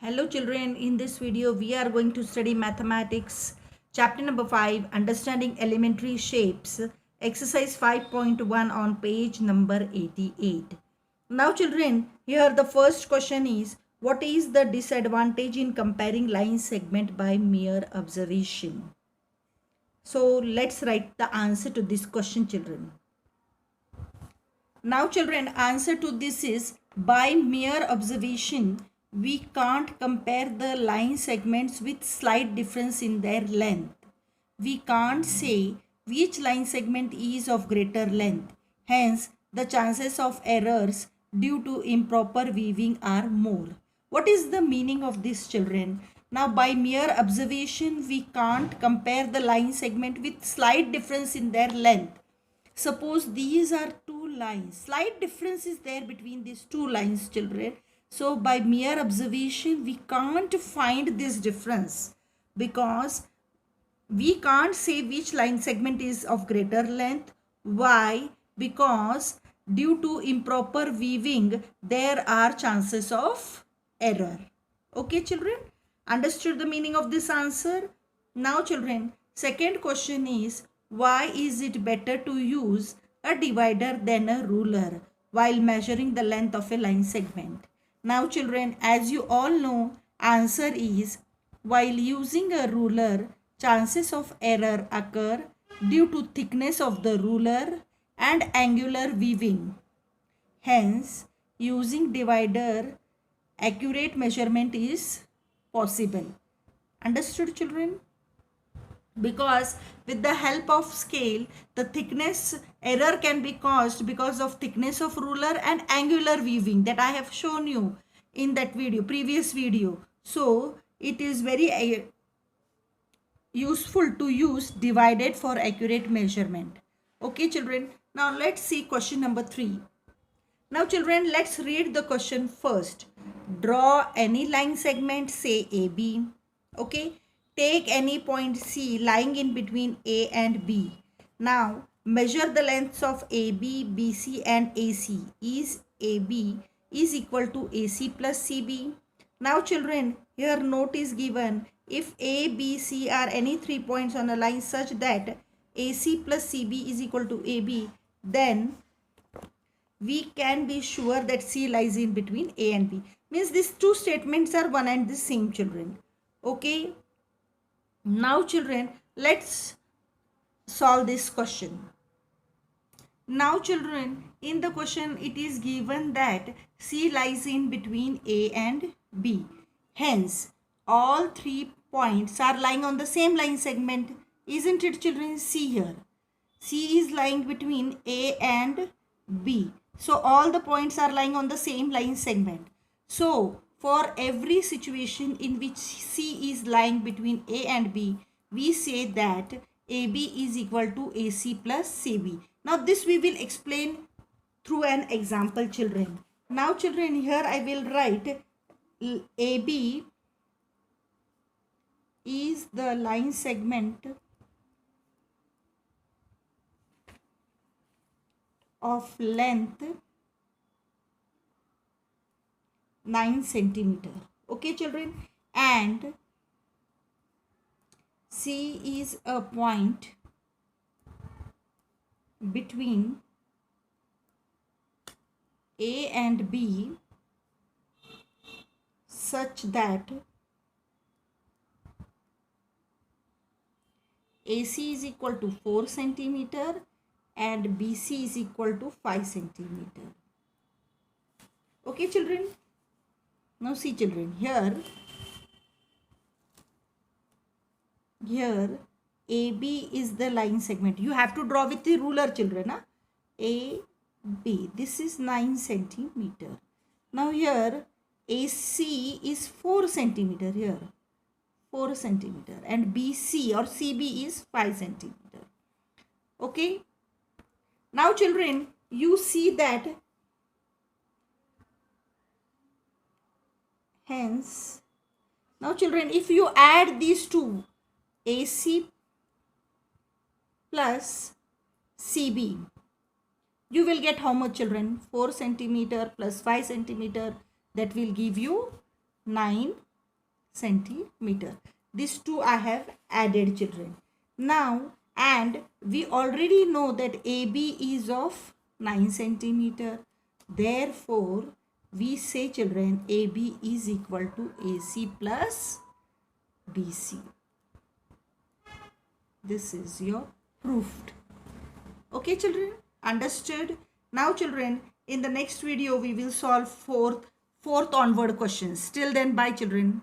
Hello children, in this video we are going to study mathematics chapter number 5, understanding elementary shapes, exercise 5.1 on page number 88. Now children, here the first question is, what is the disadvantage in comparing line segment by mere observation? So let's write the answer to this question children. Now children, answer to this is, by mere observation we can't compare the line segments with slight difference in their length. We can't say which line segment is of greater length. Hence, the chances of errors due to improper weaving are more. What is the meaning of this children? Now by mere observation we can't compare the line segment with slight difference in their length. Suppose these are two lines. Slight difference is there between these two lines, children. So by mere observation, we can't find this difference because we can't say which line segment is of greater length. Why? Because due to improper weaving, there are chances of error. Okay, children? Understood the meaning of this answer? Now, children, second question is, why is it better to use a divider than a ruler while measuring the length of a line segment? Now children, as you all know, answer is, while using a ruler, chances of error occur due to thickness of the ruler and angular weaving. Hence, using divider, accurate measurement is possible. Understood children? Because with the help of scale, the thickness error can be caused because of thickness of ruler and angular weaving that I have shown you in that video, previous video. So it is very useful to use divided for accurate measurement. Okay children, now let's see question number 3. Now children, let's read the question first. Draw any line segment, say AB. Okay. Take any point C lying in between A and B. Now, measure the lengths of AB, BC and AC. Is AB is equal to AC plus CB? Now, children, here note is given. If A, B, C are any 3 points on a line such that AC plus CB is equal to AB, then we can be sure that C lies in between A and B. Means these two statements are one and the same, children. Okay. Now children, let's solve this question. Now children, in the question it is given that C lies in between A and B. Hence, all 3 points are lying on the same line segment. Isn't it children? See here. C is lying between A and B. So all the points are lying on the same line segment. So for every situation in which C is lying between A and B, we say that AB is equal to AC plus CB. Now this we will explain through an example, children. Now children, here I will write AB is the line segment of length 9 centimeter. Okay children, and C is a point between A and B such that AC is equal to 4 centimeter and BC is equal to 5 centimeter. Okay children. Now see children, here AB is the line segment. You have to draw with the ruler children. Huh? AB, this is 9 centimeter. Now here AC is 4 centimeter here. 4 centimeter and BC or CB is 5 centimeter. Okay. Now children, you see that hence, now children, if you add these two, AC plus CB, you will get how much children? 4 centimeter plus 5 centimeter, that will give you 9 centimeter. These two I have added, children. Now, and we already know that AB is of 9 centimeter. Therefore, we say, children, AB is equal to AC plus BC. This is your proved. Okay, children, understood? Now, children, in the next video we will solve fourth onward questions. Till then, bye, children.